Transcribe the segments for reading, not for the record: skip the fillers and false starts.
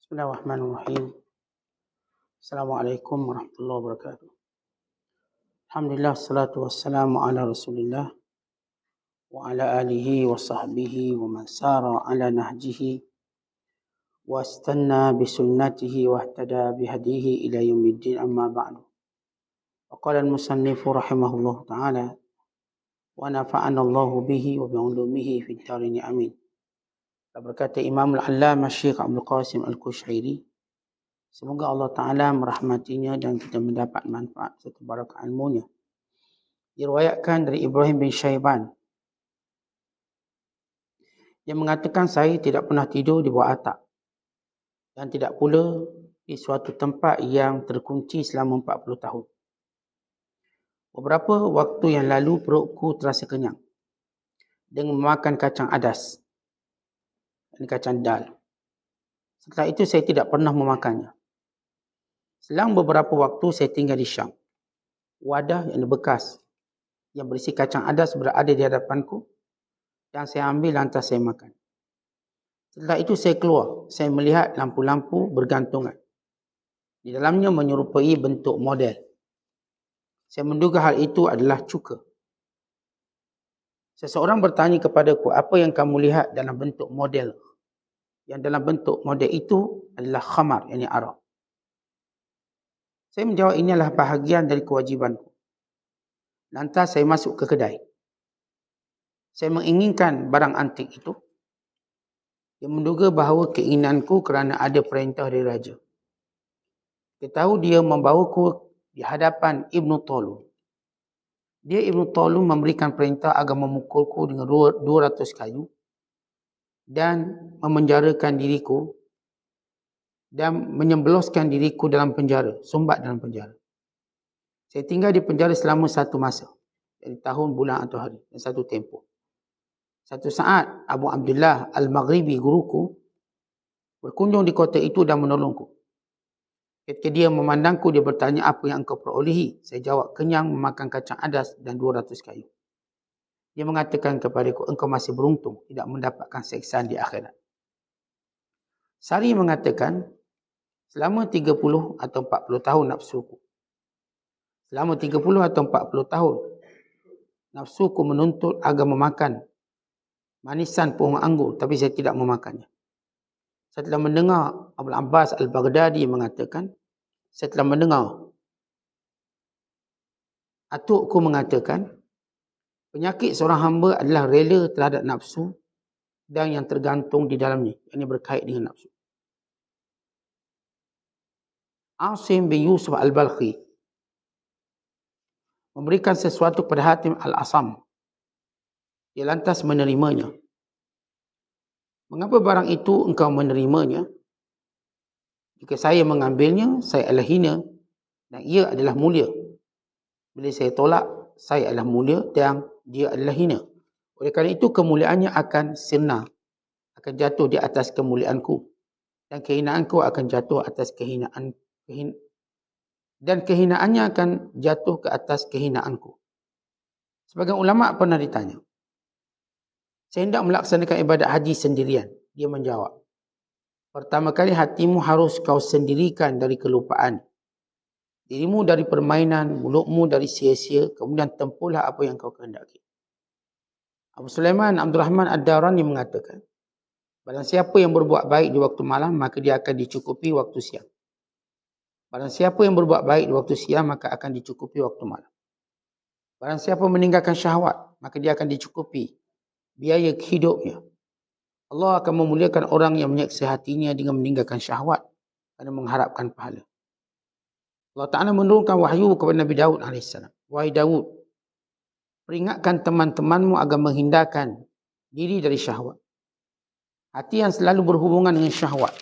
Bismillahirrahmanirrahim. Assalamualaikum warahmatullahi wabarakatuh. Alhamdulillah, salatu wassalamu ala rasulillah wa ala alihi wa sahbihi wa man sara ala nahjihi wa istanna bisunnatihi wa ihtada bihadihi ila yaumiddin, amma ba'du. Wa qala al-musannifu rahimahullah ta'ala wa nafa'ana Allahu bihi wa bi'ulumihi fid darin amin. Berkata Imam Al-Allamah Syekh Abdul Qasim Al-Qushayri, semoga Allah Ta'ala merahmatinya dan kita mendapat manfaat serta barakah ilmunya. Diriwayatkan dari Ibrahim bin Syaiban, dia mengatakan, saya tidak pernah tidur di bawah atap dan tidak pula di suatu tempat yang terkunci selama 40 tahun. Beberapa waktu yang lalu perutku terasa kenyang dengan memakan kacang adas, ini kacang dal. Setelah itu saya tidak pernah memakannya. Selang beberapa waktu saya tinggal di Syam. Wadah yang bekas yang berisi kacang adas berada di hadapanku dan saya ambil lantas saya makan. Setelah itu saya keluar. Saya melihat lampu-lampu bergantungan. Di dalamnya menyerupai bentuk model. Saya menduga hal itu adalah cuka. Seseorang bertanya kepadaku, apa yang kamu lihat dalam bentuk model? Yang dalam bentuk model itu adalah khamar, yakni arak. Saya menjawab, ini adalah bahagian dari kewajibanku. Lantas saya masuk ke kedai. Saya menginginkan barang antik itu. Dia menduga bahawa keinginanku kerana ada perintah dari raja. Dia tahu dia membawaku di hadapan Ibn Talun. Dia Ibn Talun memberikan perintah agar memukulku dengan 200 kayu dan memenjarakan diriku dan menyembeloskan diriku dalam penjara, sumbat dalam penjara. Saya tinggal di penjara selama satu masa, dari tahun, bulan atau hari, dan satu tempoh. Satu saat Abu Abdullah Al-Maghribi, guruku, berkunjung di kota itu dan menolongku. Ketika dia memandangku, dia bertanya, apa yang engkau perolehi? Saya jawab, kenyang memakan kacang adas dan 200 kayu. Dia mengatakan kepadaku, engkau masih beruntung tidak mendapatkan seksaan di akhirat. Sari mengatakan, selama 30 atau 40 tahun nafsuku. Selama 30 atau 40 tahun nafsuku menuntut agar memakan manisan pohon anggur, tapi saya tidak memakannya. Saya telah mendengar Abul Abbas Al-Baghdadi mengatakan, saya telah mendengar atukku mengatakan, penyakit seorang hamba adalah rela terhadap nafsu dan yang tergantung di dalamnya, yang berkait dengan nafsu. Asim bin Yusuf Al-Balkhi memberikan sesuatu kepada Hatim Al-Asam. Dia lantas menerimanya. Mengapa barang itu engkau menerimanya? Jika saya mengambilnya, saya adalah hina dan ia adalah mulia. Bila saya tolak, saya adalah mulia dan dia adalah hina. Oleh kerana itu kemuliaannya akan sirna, akan jatuh di atas kemuliaanku, dan kehinaanku akan jatuh atas dan kehinaannya akan jatuh ke atas kehinaanku. Sebagian ulama pernah ditanya, saya hendak melaksanakan ibadat haji sendirian. Dia menjawab, pertama kali hatimu harus kau sendirikan dari kelupaan, dirimu dari permainan, mulutmu dari sia-sia, kemudian tempuhlah apa yang kau kehendaki. Abu Sulaiman Abdul Rahman Ad-Darani mengatakan, barang siapa yang berbuat baik di waktu malam, maka dia akan dicukupi waktu siang. Barang siapa yang berbuat baik di waktu siang, maka akan dicukupi waktu malam. Barang siapa meninggalkan syahwat, maka dia akan dicukupi biaya hidupnya. Allah akan memuliakan orang yang menyeksa hatinya dengan meninggalkan syahwat dan mengharapkan pahala. Allah Ta'ala menurunkan wahyu kepada Nabi Daud AS. Wahai Daud, peringatkan teman-temanmu agar menghindarkan diri dari syahwat. Hati yang selalu berhubungan dengan syahwat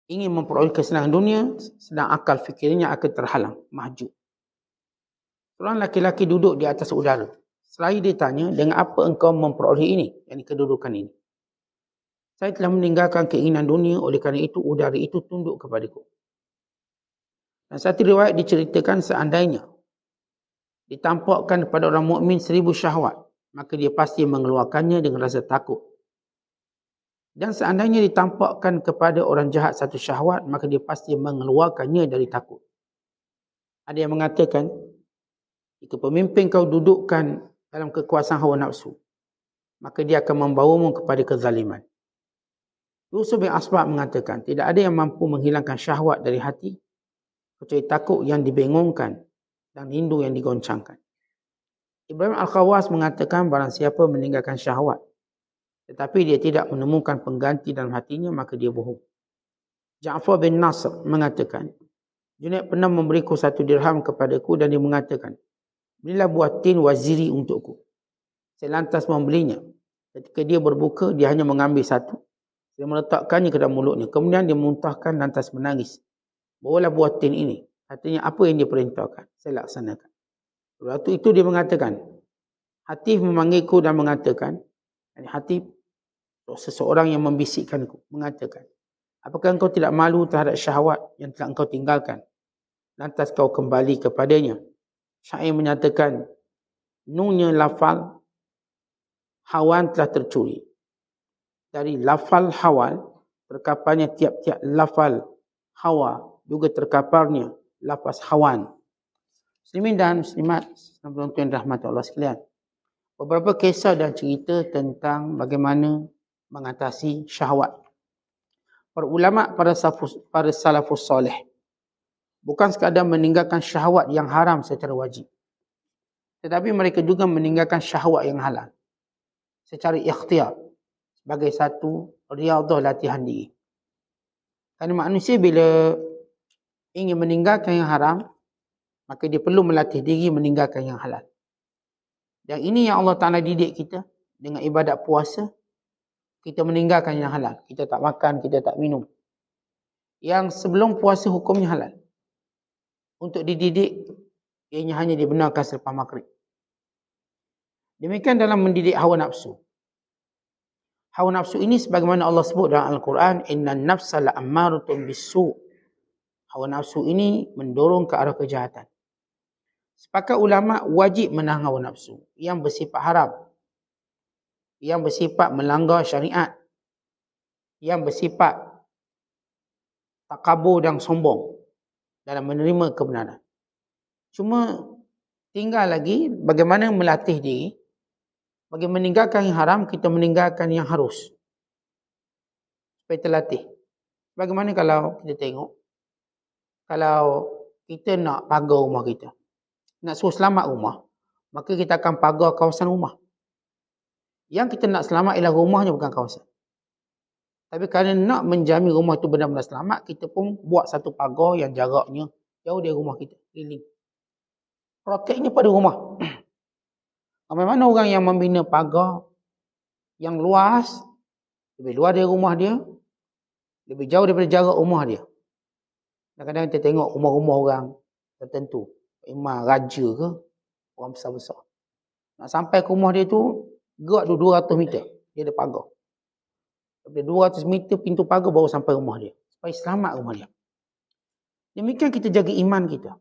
ingin memperoleh kesenangan dunia, sedang akal fikirnya akan terhalang, mahjub. Seorang laki-laki duduk di atas udara. Seraya dia tanya, dengan apa engkau memperoleh ini, yakni kedudukan ini? Saya telah meninggalkan keinginan dunia, oleh kerana itu udara itu tunduk kepadaku. Dan satu riwayat diceritakan, seandainya ditampakkan kepada orang mukmin 1000 syahwat, maka dia pasti mengeluarkannya dengan rasa takut. Dan seandainya ditampakkan kepada orang jahat satu syahwat, maka dia pasti mengeluarkannya dari takut. Ada yang mengatakan, jika pemimpin kau dudukkan dalam kekuasaan hawa nafsu, maka dia akan membawamu kepada kezaliman. Yusuf bin Asbaq mengatakan, tidak ada yang mampu menghilangkan syahwat dari hati, kecuali takut yang dibengongkan dan rindu yang digoncangkan. Ibrahim Al-Khawas mengatakan, barang siapa meninggalkan syahwat, tetapi dia tidak menemukan pengganti dalam hatinya, maka dia bohong. Ja'far bin Nasr mengatakan, Junaid pernah memberiku 1 dirham kepadaku dan dia mengatakan, belilah buah tin waziri untukku. Saya lantas membelinya. Ketika dia berbuka, dia hanya mengambil 1. Dia meletakkannya ke dalam mulutnya. Kemudian dia muntahkan lantas menangis. Bawalah buah tin ini. Artinya apa yang dia perintahkan, saya laksanakan. Waktu itu dia mengatakan, Hatib memanggilku dan mengatakan, Hatib, seseorang yang membisikkanku, mengatakan, apakah engkau tidak malu terhadap syahwat yang telah engkau tinggalkan? Lantas kau kembali kepadanya. Syair menyatakan, nunnya lafal hawan telah tercuri. Dari lafal hawal, terkaparnya tiap-tiap lafal hawa, juga terkaparnya lafaz hawan. Muslimin dan muslimat, yang rahmat Allah sekalian. Beberapa kisah dan cerita tentang bagaimana mengatasi syahwat. Para ulama, para salafus soleh, bukan sekadar meninggalkan syahwat yang haram secara wajib, tetapi mereka juga meninggalkan syahwat yang halal secara ikhtiar, sebagai satu riyadhah latihan diri. Kerana manusia bila ingin meninggalkan yang haram, maka dia perlu melatih diri meninggalkan yang halal. Dan ini yang Allah Ta'ala didik kita dengan ibadat puasa. Kita meninggalkan yang halal. Kita tak makan, kita tak minum. Yang sebelum puasa hukumnya halal. Untuk dididik, ianya hanya dibenarkan selepas maghrib. Demikian dalam mendidik hawa nafsu. Hawa nafsu ini sebagaimana Allah sebut dalam Al-Quran, innan nafsa la'ammaratun bisu'. Hawa nafsu ini mendorong ke arah kejahatan. Sepakat ulama wajib menahan hawa nafsu yang bersifat haram, yang bersifat melanggar syariat, yang bersifat takabur dan sombong dalam menerima kebenaran. Cuma tinggal lagi bagaimana melatih diri, bagi meninggalkan yang haram, kita meninggalkan yang harus. Supaya terlatih. Bagaimana kalau kita tengok, kalau kita nak pagar rumah kita, nak suruh selamat rumah, maka kita akan pagar kawasan rumah. Yang kita nak selamat ialah rumahnya, bukan kawasan. Tapi kerana nak menjamin rumah itu benar-benar selamat, kita pun buat satu pagar yang jaraknya jauh dari rumah kita, keliling. Protectnya pada rumah. Bagaimana orang yang membina pagar yang luas, lebih luas dari rumah dia, lebih jauh daripada jarak rumah dia. Kadang-kadang kita tengok rumah-rumah orang tertentu, imam raja ke, orang besar-besar. Nak sampai ke rumah dia tu, gerak tu 200 meter, dia ada pagar. Sampai 200 meter pintu pagar baru sampai rumah dia. Supaya selamat rumah dia. Demikian kita jaga iman kita.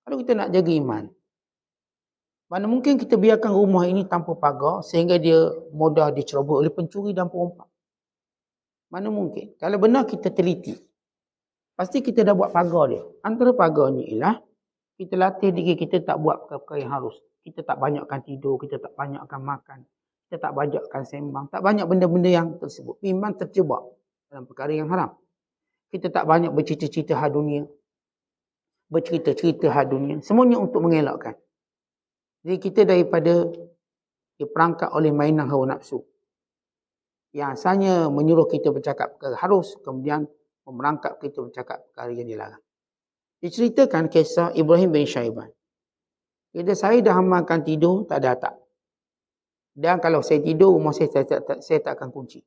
Kalau kita nak jaga iman, mana mungkin kita biarkan rumah ini tanpa pagar sehingga dia mudah dicerobot oleh pencuri dan perompak. Mana mungkin. Kalau benar kita teliti, pasti kita dah buat pagar dia. Antara pagarnya ialah kita latih diri kita tak buat perkara yang harus. Kita tak banyakkan tidur, kita tak banyakkan makan, kita tak banyakkan sembang, tak banyak benda-benda yang tersebut. Iman terjebak dalam perkara yang haram. Kita tak banyak bercerita-cerita hal dunia, bercerita-cerita hal dunia. Semuanya untuk mengelakkan. Jadi kita daripada diperangkap oleh mainan hawa nafsu, yang asalnya menyuruh kita bercakap perkara harus, kemudian merangkap kita bercakap perkara yang dilarang. Diceritakan kisah Ibrahim bin Syaiban. Bila saya dah amalkan tidur, tak ada atap. Dan kalau saya tidur, rumah saya tak akan kunci.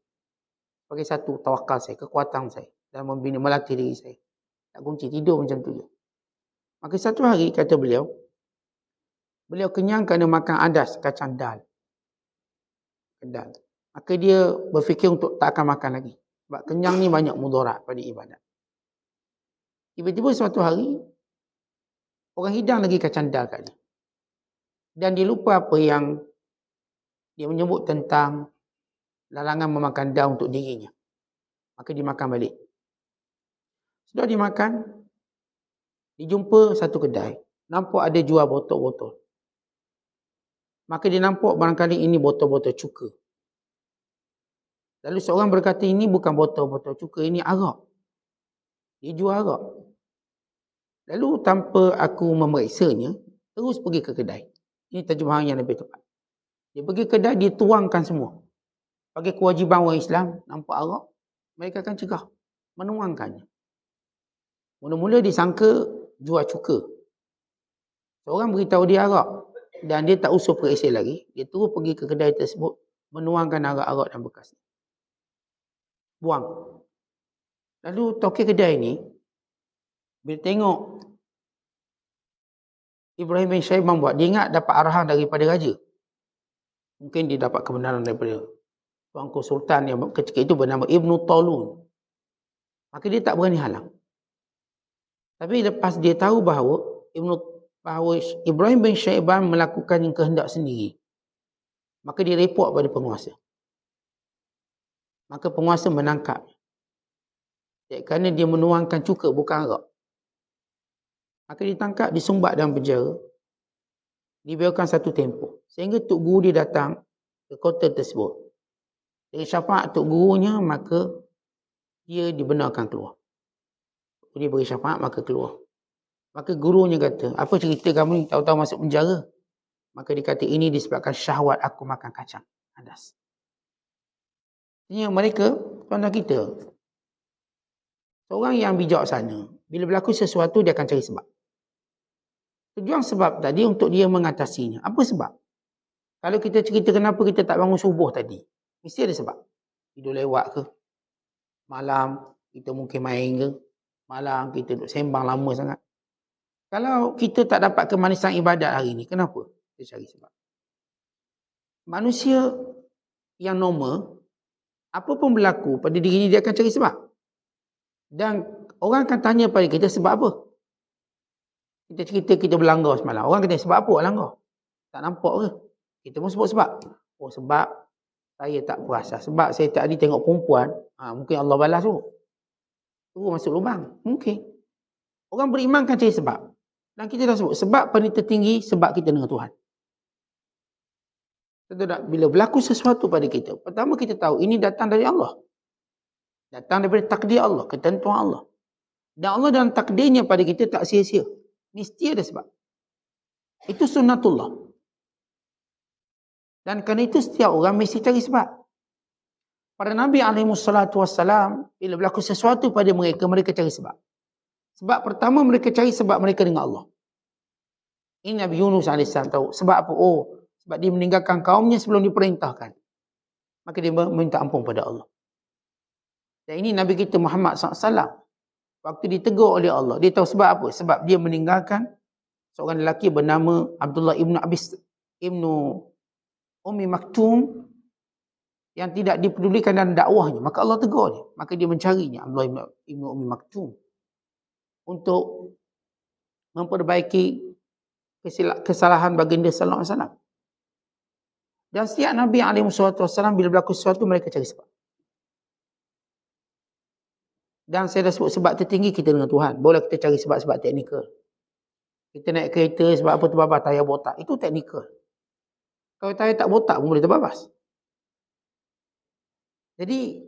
Bagi satu tawakal saya, kekuatan saya dalam membina, melatih diri saya. Tak kunci, tidur macam tu je. Maka satu hari, kata beliau kenyang kerana makan adas, kacang dal. Kedal. Maka dia berfikir untuk tak akan makan lagi. Sebab kenyang ni banyak mudarat pada ibadat. Tiba-tiba suatu hari, orang hidang lagi kacang dal kat dia. Dan dia lupa apa yang dia menyebut tentang larangan memakan dal untuk dirinya. Maka dimakan balik. Sudah dimakan, dijumpa satu kedai. Nampak ada jual botol-botol. Maka dia nampak barangkali ini botol-botol cuka. Lalu seorang berkata, ini bukan botol-botol cuka, ini arak. Dia jual arak. Lalu tanpa aku memeriksanya, terus pergi ke kedai. Ini terjemahan yang lebih tepat. Dia pergi ke kedai, dia tuangkan semua. Bagi kewajiban orang Islam, nampak arak, mereka akan cegah, menuangkannya. Mula-mula disangka jual cuka. Seorang beritahu dia arak. Dan dia tak usah periksa lagi. Dia terus pergi ke kedai tersebut, menuangkan arak-arak dan bekas. Buang. Lalu tokek kedai ni, bila tengok Ibrahim bin Syaibah buat, dia ingat dapat arahan daripada raja. Mungkin dia dapat kebenaran daripada tuanku sultan yang ketika itu bernama Ibnu Talun. Maka dia tak berani halang. Tapi lepas dia tahu bahawa Ibrahim bin Syaibah melakukan yang kehendak sendiri, maka dia report pada penguasa. Maka penguasa menangkap. Kerana dia menuangkan cuka, bukan arak. Maka ditangkap, disumbat dalam penjara. Dibiarkan satu tempoh. Sehingga Tok Guru dia datang ke kota tersebut. Dengan syafaat Tok Gurunya, maka dia dibenarkan keluar. Dia beri syafaat, maka keluar. Maka gurunya kata, apa cerita kamu ni tahu-tahu masuk penjara? Maka dia kata, ini disebabkan syahwat aku makan kacang adas. Ini mereka, tuan-tuan kita, seorang yang bijak sana, bila berlaku sesuatu dia akan cari sebab. Tujuan sebab tadi untuk dia mengatasinya. Apa sebab? Kalau kita cerita kenapa kita tak bangun subuh tadi, mesti ada sebab. Tidur lewat ke? Malam kita mungkin main ke? Malam kita duduk sembang lama sangat. Kalau kita tak dapat kemanisan ibadat hari ni, kenapa? Kita cari sebab. Manusia yang normal, apa pun berlaku pada diri dia akan cari sebab. Dan orang akan tanya pada kita sebab apa? Kita cerita kita berlanggar semalam. Orang kata sebab apa langgar? Tak nampak ke? Kita pun sebut sebab. Oh sebab saya tak puasa. Sebab saya tadi tengok perempuan. Mungkin Allah balas tu. Terus masuk lubang. Mungkin. Orang beriman kan cari sebab. Dan kita dah sebut. Sebab paling tertinggi sebab kita dengan Tuhan. Bila berlaku sesuatu pada kita, pertama kita tahu ini datang dari Allah. Datang daripada takdir Allah, ketentuan Allah. Dan Allah dalam takdirnya pada kita tak sia-sia. Mesti ada sebab. Itu sunnatullah. Dan kerana itu setiap orang mesti cari sebab. Para Nabi SAW, bila berlaku sesuatu pada mereka, mereka cari sebab. Sebab pertama mereka cari sebab mereka dengan Allah. Ini Nabi Yunus AS tahu. Sebab apa? Oh, sebab dia meninggalkan kaumnya sebelum diperintahkan. Maka dia minta ampun pada Allah. Dan ini Nabi kita Muhammad SAW. Waktu ditegur oleh Allah, dia tahu sebab apa? Sebab dia meninggalkan seorang lelaki bernama Abdullah ibnu Ummi Maktum yang tidak dipedulikan dalam dakwahnya. Maka Allah tegur dia. Maka dia mencarinya, Abdullah ibnu Ummi Maktum, untuk memperbaiki kesalahan baginda sallallahu alaihi wasallam. Dan setiap Nabi SAW bila berlaku sesuatu mereka cari sebab. Dan saya dah sebut sebab tertinggi kita dengan Tuhan. Boleh kita cari sebab-sebab teknikal. Kita naik kereta sebab apa terbabas tayar botak. Itu teknikal. Kalau tayar tak botak pun boleh terbabas. Jadi,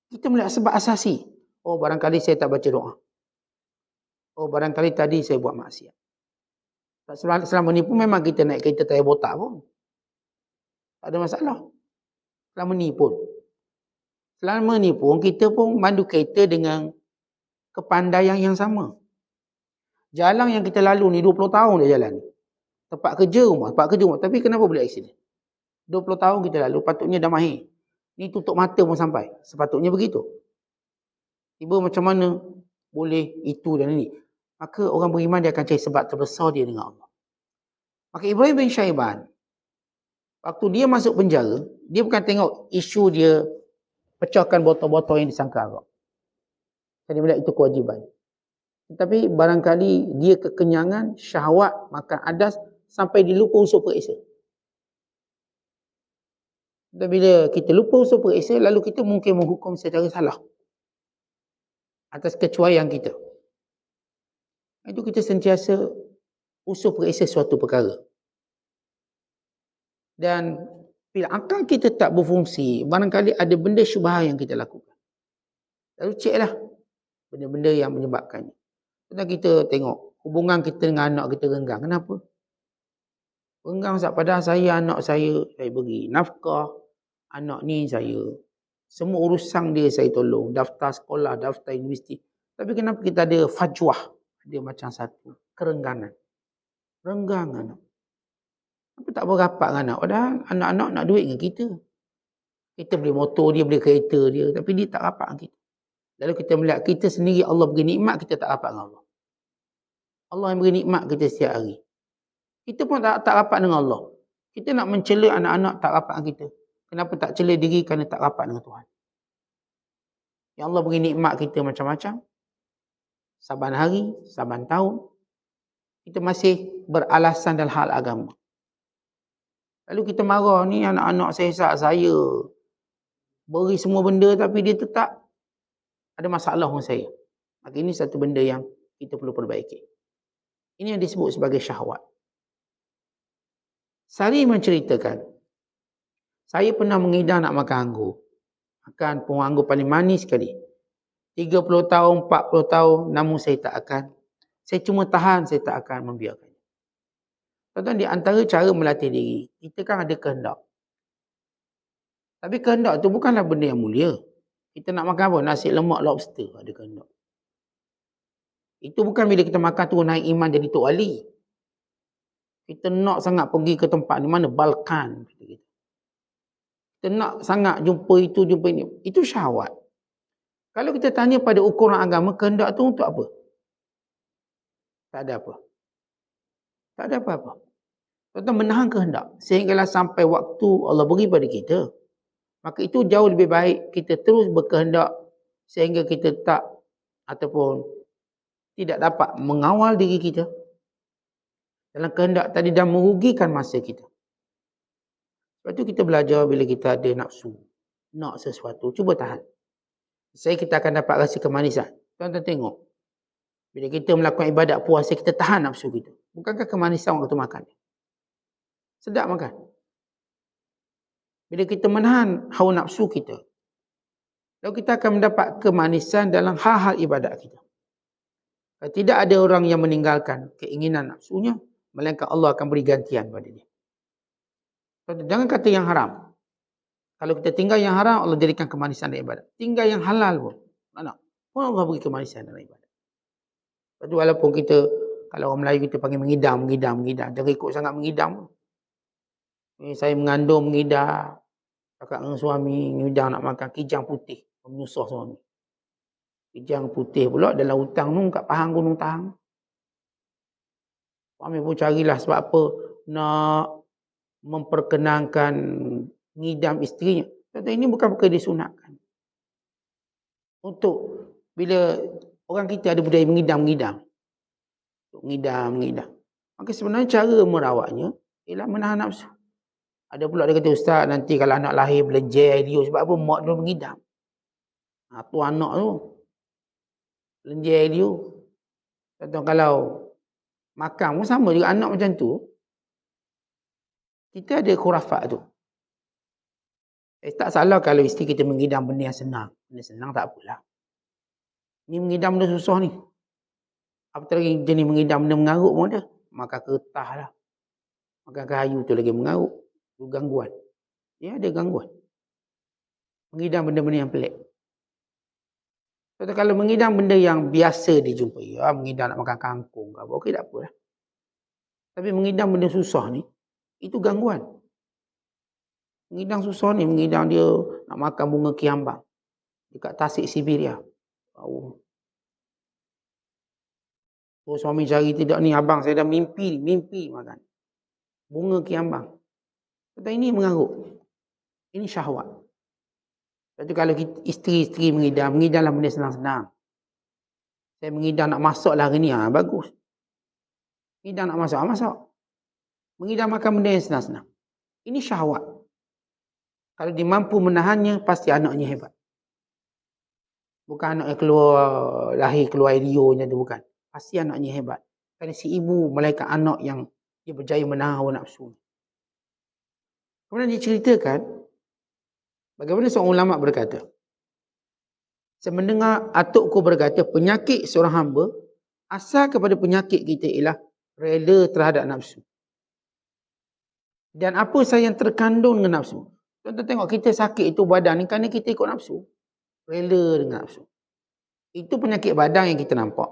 kita melihat sebab asasi. Oh, barangkali saya tak baca doa. Oh, barangkali tadi saya buat maksiat. Selama ni pun memang kita naik kereta tayar botak pun. Tak ada masalah. Selama ni pun kita pun mandu kereta dengan kepandaian yang sama. Jalan yang kita lalu ni 20 tahun dah jalan ni. Tempat kerja rumah. Tapi kenapa boleh aksiden? 20 tahun kita lalu, patutnya dah mahir. Ni tutup mata pun sampai. Sepatutnya begitu. Tiba macam mana boleh itu dan ini. Maka orang beriman dia akan cari sebab terbesar dia dengan Allah. Maka Ibrahim bin Syaibah, waktu dia masuk penjara, dia bukan tengok isu dia pecahkan botol-botol yang disangka arak. Dia melihat itu kewajiban. Tetapi barangkali dia kekenyangan, syahwat, makan adas, sampai dia lupa usul periksa. Dan bila kita lupa usul periksa, lalu kita mungkin menghukum secara salah. atas kecuaian kita. Itu kita sentiasa usul periksa suatu perkara. Dan bila akal kita tak berfungsi, barangkali ada benda syubhah yang kita lakukan. Lalu ceklah benda-benda yang menyebabkannya. Kita tengok hubungan kita dengan anak kita renggang. Kenapa? Renggang padahal anak saya beri nafkah, anak ni semua urusan dia saya tolong, daftar sekolah, daftar universiti. Tapi kenapa kita ada fajwah, ada macam satu kerenggangan. Renggang anak. Apa tak berapat dengan anak? Padahal anak-anak nak duit dengan kita. Kita beli motor dia, beli kereta dia, tapi dia tak rapat dengan kita. Lalu kita melihat kita sendiri Allah beri nikmat, kita tak rapat dengan Allah. Allah yang beri nikmat kita setiap hari. Kita pun tak rapat dengan Allah. Kita nak mencela anak-anak tak rapat dengan kita. Kenapa tak cela diri kerana tak rapat dengan Tuhan? Yang Allah beri nikmat kita macam-macam. Saban hari, saban tahun. Kita masih beralasan dalam hal agama. Lalu kita marah ni anak-anak saya beri semua benda tapi dia tetap ada masalah dengan saya. Maka ini satu benda yang kita perlu perbaiki. Ini yang disebut sebagai syahwat. Sari menceritakan, saya pernah mengidam nak makan anggur. Makan pohon anggur paling manis sekali. 30 tahun, 40 tahun, namun saya tak akan. Saya cuma tahan, saya tak akan membiarkan. Tuan-tuan, di antara cara melatih diri, kita kan ada kehendak. Tapi kehendak tu bukanlah benda yang mulia. Kita nak makan apa? Nasi lemak lobster, ada kehendak. Itu bukan bila kita makan tu naik iman jadi Tok Ali. Kita nak sangat pergi ke tempat di mana Balkan. Kita nak sangat jumpa itu, jumpa ini. Itu syahwat. Kalau kita tanya pada ukuran agama, kehendak tu untuk apa? Tak ada apa. Tak ada apa-apa. Tuan-tuan menahan kehendak. Sehinggalah sampai waktu Allah beri pada kita. Maka itu jauh lebih baik kita terus berkehendak sehingga kita tak ataupun tidak dapat mengawal diri kita dalam kehendak tadi dan merugikan masa kita. Sebab itu kita belajar bila kita ada nafsu, nak sesuatu, cuba tahan. Kita akan dapat rasa kemanisan. Tuan-tuan tengok. Bila kita melakukan ibadat puasa, kita tahan nafsu kita. Bukankah kemanisan waktu makan? Sedap makan. Bila kita menahan hawa nafsu kita, lalu kita akan mendapat kemanisan dalam hal-hal ibadat kita. Tidak ada orang yang meninggalkan keinginan nafsunya, melainkan Allah akan beri gantian pada dia. Jangan kata yang haram. Kalau kita tinggal yang haram, Allah jadikan kemanisan dalam ibadat. Tinggal yang halal pun, pun Allah beri kemanisan dalam ibadat. Lepas tu walaupun kita, kalau orang Melayu kita panggil mengidam. Jangan ikut sangat mengidam. Saya mengandung mengidam. Cakap dengan suami, ngidam nak makan kijang putih. Menyusah suami. Kijang putih pula dalam hutang tu kat Pahang Gunung Tahang. Suami pun carilah sebab apa nak memperkenankan ngidam isterinya. Kata ini bukan perkara disunatkan. Untuk bila orang kita ada budaya mengidam. Mengidam. Maka sebenarnya cara merawatnya ialah menahan nafsu. Ada pula dia kata, Ustaz, nanti kalau anak lahir belenjer dia sebab apa? Mak dia mengidam. Tu anak tu. Belenjer dia. Contoh kalau makan pun sama juga anak macam tu. Kita ada khurafat tu. Tak salah kalau isteri kita mengidam benda yang senang. Benda senang tak apalah. Ni mengidam benda susah ni. Apatah lagi jenis mengidam benda mengarut pun ada. Makan kertas lah. Makan kayu tu lagi mengarut. Itu gangguan. Ya, ada gangguan. Mengidam benda-benda yang pelik. Kalau mengidam benda yang biasa dijumpai. Mengidam nak makan kangkung ke apa. Okey, tak apalah. Tapi mengidam benda susah ni. Itu gangguan. Mengidam susah ni. Mengidam dia nak makan bunga kiambang. Dekat Tasik Siberia. Oh. Suami cari tidak ni. Abang saya dah mimpi makan. Bunga kiambang. Kata ini mengarut. Ini syahwat. Lepas tu kalau isteri mengidamlah benda senang-senang. Saya mengidam nak masak lah hari ni. Bagus. Mengidam nak masak. Mengidam makan benda yang senang-senang. Ini syahwat. Kalau dia mampu menahannya, pasti anaknya hebat. Bukan anak yang lahir keluar idionya tu, bukan. Pasti anaknya hebat. Kerana si ibu melahirkan anak yang dia berjaya menahan hawa nafsu. Kemudian diceritakan bagaimana seorang ulama berkata, saya mendengar atukku berkata, penyakit seorang hamba asal kepada penyakit kita ialah rela terhadap nafsu. Dan apa sahaja yang terkandung dengan nafsu. Tuan-tuan tengok kita sakit itu badan ni kerana kita ikut nafsu. Rela dengan nafsu. Itu penyakit badan yang kita nampak.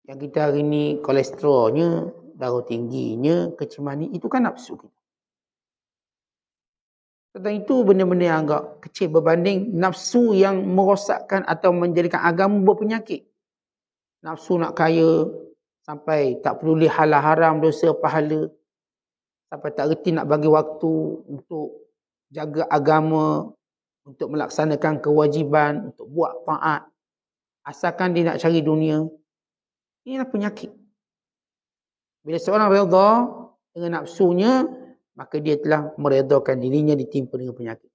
Yang kita hari ni kolesterolnya, darah tingginya, kecil manis, itu kan nafsu kita. Tentang itu benda-benda yang agak kecil berbanding nafsu yang merosakkan atau menjadikan agama berpenyakit. Nafsu nak kaya sampai tak peduli halal haram, dosa, pahala. Sampai tak reti nak bagi waktu untuk jaga agama, untuk melaksanakan kewajiban, untuk buat taat. Asalkan dia nak cari dunia. Inilah penyakit. Bila seorang redha dengan nafsunya, maka dia telah meredakan dirinya ditimpa dengan penyakit.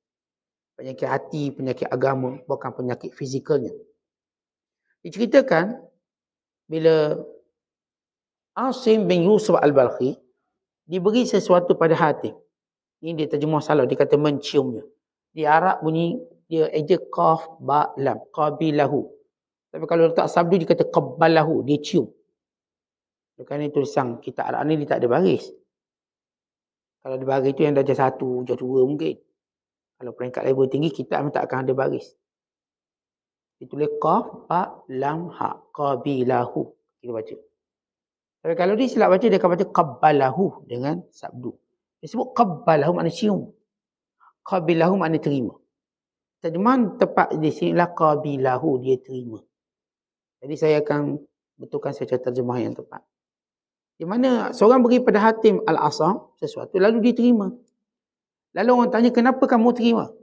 Penyakit hati, penyakit agama, bukan penyakit fizikalnya. Diceritakan, bila Asim bin Yusuf al-Balkhi diberi sesuatu pada hati. Ini dia terjemah salah, dia kata menciumnya. Di Arab bunyi, dia eja qaf, ba, lam, qabilahu. Tapi kalau letak sabdu, dia kata qabbalahu, dia cium. Kerana tulisan kitab Arab ni dia tak ada baris. Kalau ada baris tu yang darjah 1, darjah 2 mungkin. Kalau peringkat level tinggi, kitab tak akan ada baris. Ditulis qaf, ba, lam, ha, qabilahu. Kita baca. Tapi kalau dia silap baca, dia akan baca qabbalahu dengan sabdu. Dia sebut qabbalahu makna cium. Qabilahu makna terima. Terjemahan tepat di sini lah qabilahu, dia terima. Jadi saya akan betulkan secara terjemahan yang tepat. Di mana seorang beri pada Hatim Al-Asam sesuatu, lalu dia terima. Lalu orang tanya, kenapa kamu terima?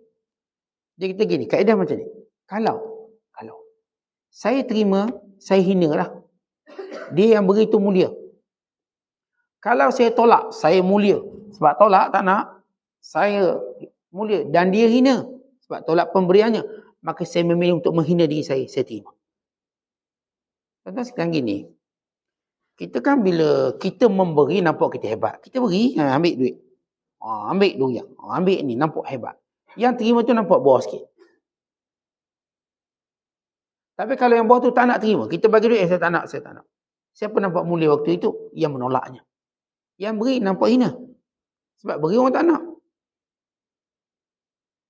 Dia kata gini, kaedah macam ni. Kalau saya terima, saya hina lah. Dia yang beri itu mulia. Kalau saya tolak, saya mulia. Sebab tolak tak nak, saya mulia. Dan dia hina sebab tolak pemberiannya. Maka saya memilih untuk menghina diri saya terima. Contoh sekarang gini, kita kan bila kita memberi nampak kita hebat. Kita beri, ambil duit. Ambil durian. Ambil ni, nampak hebat. Yang terima tu nampak bawah sikit. Tapi kalau yang bawah tu tak nak terima, kita bagi duit, saya tak nak. Siapa nampak mulia waktu itu? Yang menolaknya. Yang beri nampak hina. Sebab beri orang tak nak.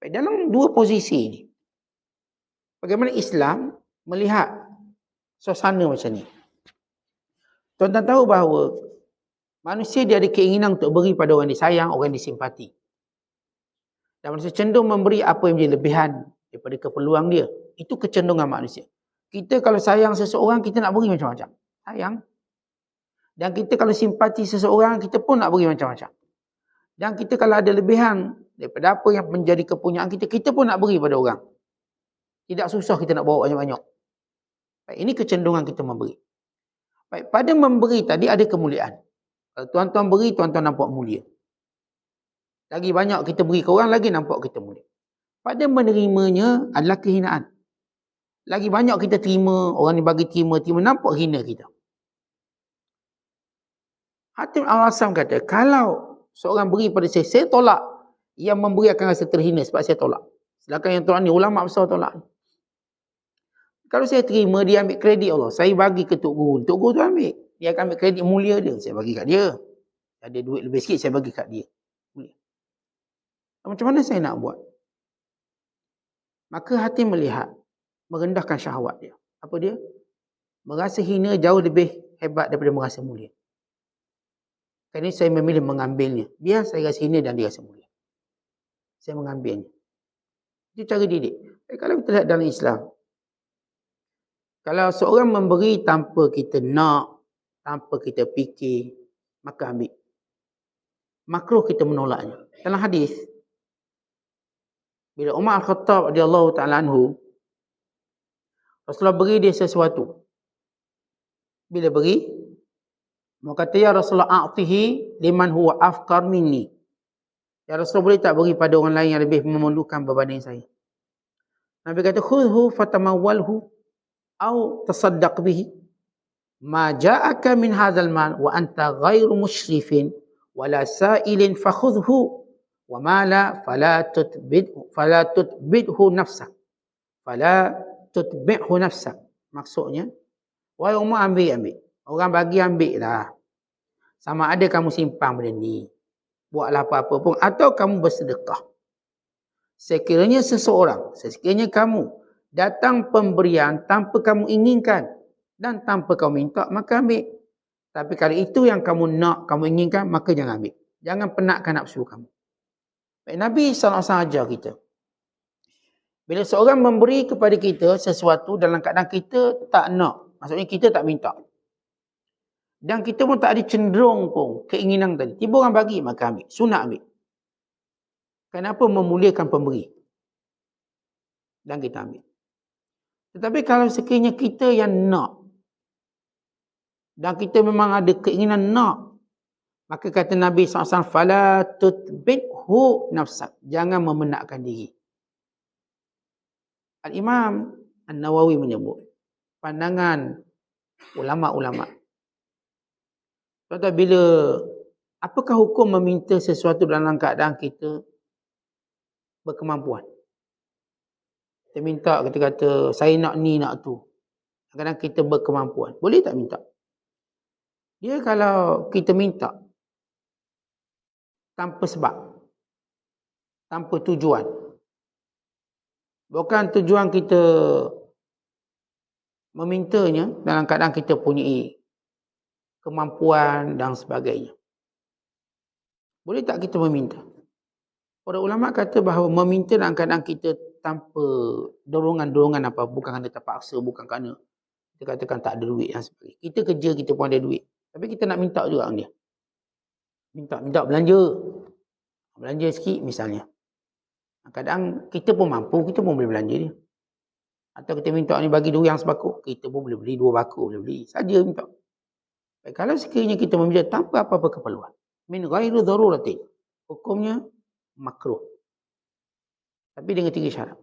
Dalam dua posisi ini, bagaimana Islam melihat suasana macam ni? Tuan-tuan tahu bahawa manusia dia ada keinginan untuk beri pada orang disayang, orang disimpati. Dan manusia cenderung memberi apa yang menjadi lebihan daripada keperluan dia. Itu kecenderungan manusia. Kita kalau sayang seseorang, kita nak beri macam-macam. Sayang. Dan kita kalau simpati seseorang, kita pun nak beri macam-macam. Dan kita kalau ada lebihan daripada apa yang menjadi kepunyaan kita, kita pun nak beri pada orang. Tidak susah kita nak bawa banyak-banyak. Baik, ini kecenderungan kita memberi. Baik, pada memberi tadi ada kemuliaan. Kalau tuan-tuan beri, tuan-tuan nampak mulia. Lagi banyak kita beri ke orang, lagi nampak kita mulia. Pada menerimanya adalah kehinaan. Lagi banyak kita terima, orang ni bagi terima, nampak hina kita. Hatim Al-Asam kata, kalau seorang beri pada saya tolak. Yang memberi akan rasa terhina sebab saya tolak. Sedangkan yang tolak ni, ulama besar tolak. Kalau saya terima, dia ambil kredit Allah. Saya bagi ke Tok Guru. Tok Guru tu ambil. Dia akan ambil kredit mulia dia. Saya bagi kat dia. Ada duit lebih sikit, saya bagi kat dia. Mulia. Macam mana saya nak buat? Maka hati melihat, merendahkan syahwat dia. Apa dia? Merasa hina jauh lebih hebat daripada merasa mulia. Kerana saya memilih mengambilnya. Biar saya rasa hina dan dia rasa mulia. Saya mengambilnya. Itu cara didik. Kalau kita lihat dalam Islam, kalau seorang memberi tanpa kita nak, tanpa kita fikir, maka ambil. Makruh kita menolaknya. Dalam hadis, bila Umar Al-Khattab radhiyallahu ta'ala anhu, Rasulullah beri dia sesuatu. Bila beri, maka kata, ya Rasulullah, a'tihi liman huwa afqar minni. Ya Rasulullah, boleh tak beri pada orang lain yang lebih memerlukan berbanding saya? Nabi kata, khudhu fatamawwalhu au tasaddaq bihi. Ma ja'aka min hadzal mal wa anta ghairu musyrifin wala sa'ilin fakhudhu wa ma la fala tutbidhu nafsak. Fala tutbidhu nafsak. Maksudnya, wahai Umar, ambil. Orang bagi ambil lah. Sama ada kamu simpan benda ni, buatlah apa-apa pun, atau kamu bersedekah. Sekiranya kamu datang pemberian tanpa kamu inginkan dan tanpa kamu minta, maka ambil. Tapi kalau itu yang kamu nak, kamu inginkan, maka jangan ambil. Jangan penatkan nafsu kamu. Baik, Nabi SAW ajar kita. Bila seorang memberi kepada kita sesuatu dalam keadaan kita tak nak, maksudnya kita tak minta, dan kita pun tak ada cenderung pun keinginan tadi, tiba orang bagi, maka ambil. Sunat ambil. Kenapa? Memuliakan pemberi. Dan kita ambil. Tetapi kalau sekiranya kita yang nak, dan kita memang ada keinginan nak, maka kata Nabi SAW, fala tutbidhu nafsak. Jangan memenatkan diri. Al-Imam An-Nawawi menyebut pandangan ulama'-ulama'. Contoh, bila apakah hukum meminta sesuatu dalam keadaan kita berkemampuan? Kita minta, kita kata saya nak ni nak tu. Kadang-kadang kita berkemampuan. Boleh tak minta? Dia kalau kita minta tanpa sebab, tanpa tujuan, bukan tujuan kita memintanya dalam keadaan kita punya kemampuan dan sebagainya. Boleh tak kita meminta? Para ulama kata bahawa meminta dalam keadaan kita tanpa dorongan-dorongan apa, bukan kerana terpaksa, bukan kerana kita katakan tak ada duit dan sebagainya. Kita kerja, kita pun ada duit. Tapi kita nak minta juga dengan dia. Minta belanja. Belanja sikit misalnya. Kadang kita pun mampu, kita pun boleh belanja dia. Atau kita minta ni bagi duit yang sebakul, kita pun boleh beli 2 bakul, boleh beli. Saja minta. Baik, kalau sekiranya kita meminta tanpa apa-apa keperluan, min ghairu daruratin, hukumnya makruh. Tapi dengan 3 syarat.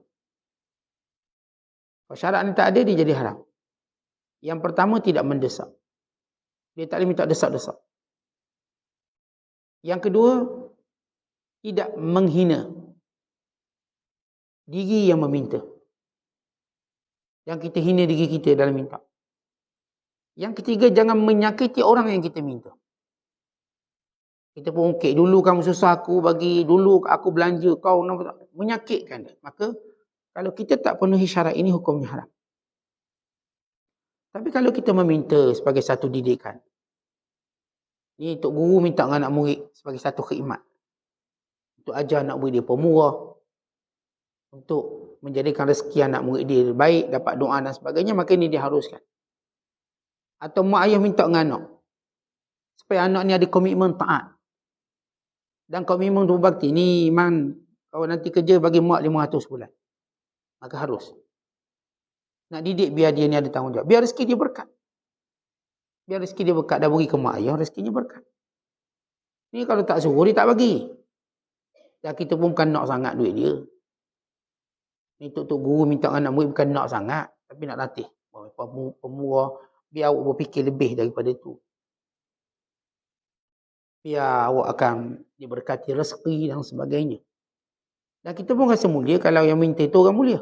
Kalau syarat ni tak ada, dia jadi haram. Yang pertama, tidak mendesak. Dia tak boleh minta desak-desak. Yang kedua, tidak menghina diri yang meminta. Yang kita hina diri kita dalam minta. Yang ketiga, jangan menyakiti orang yang kita minta. Kita pun okey, dulu kamu susah aku bagi, dulu aku belanja, kau menyakitkan dia. Maka kalau kita tak penuhi syarat ini, hukumnya haram. Tapi kalau kita meminta sebagai satu didikan, ni Tok Guru minta dengan anak murid sebagai satu khidmat, untuk ajar anak murid dia pemurah, untuk menjadikan rezeki anak murid dia baik, dapat doa dan sebagainya, maka ini diharuskan. Atau mak ayah minta dengan anak, supaya anak ni ada komitmen taat. Dan komitmen berbakti. Ni man, kalau nanti kerja bagi mak 500 bulan. Maka harus. Nak didik biar dia ni ada tanggungjawab. Biar rezeki dia berkat. Biar rezeki dia berkat. Dah beri ke mak ayah, rezekinya berkat. Ni kalau tak suruh, dia tak bagi. Dan kita pun bukan nak sangat duit dia. Ni Tok Guru minta anak murid bukan nak sangat. Tapi nak latih. Pemurah. Biar awak berfikir lebih daripada itu. Biar awak akan diberkati rezeki dan sebagainya. Dan kita pun rasa mulia kalau yang minta itu orang mulia.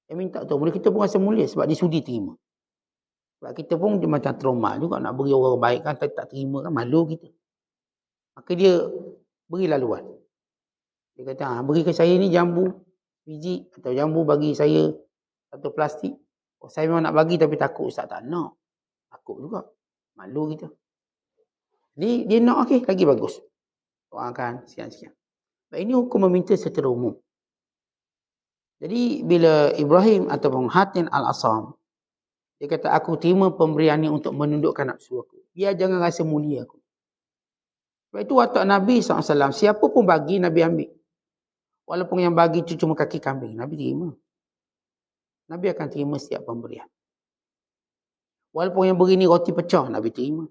Yang minta tu mulia, kita pun rasa mulia sebab dia sudi terima. Sebab kita pun dia macam trauma juga nak beri orang baik kan, tak terima kan, malu kita. Maka dia beri laluan. Dia kata, beri ke saya ni jambu biji atau jambu bagi saya satu plastik. Oh, saya memang nak bagi tapi takut Ustaz tak nak. Takut juga. Malu kita. Jadi dia nak, okey, lagi bagus. Doakan sekian-sekian. Ini hukum meminta secara umum. Jadi bila Ibrahim ataupun Hatim Al-Asam, dia kata, aku terima pemberian ni untuk menundukkan nafsu aku. Dia jangan rasa mulia aku. Sebab itu waktu Nabi SAW, siapa pun bagi, Nabi ambil. Walaupun yang bagi itu cuma kaki kambing, Nabi terima. Nabi akan terima setiap pemberian. Walaupun yang beri ni roti pecah, Nabi terima.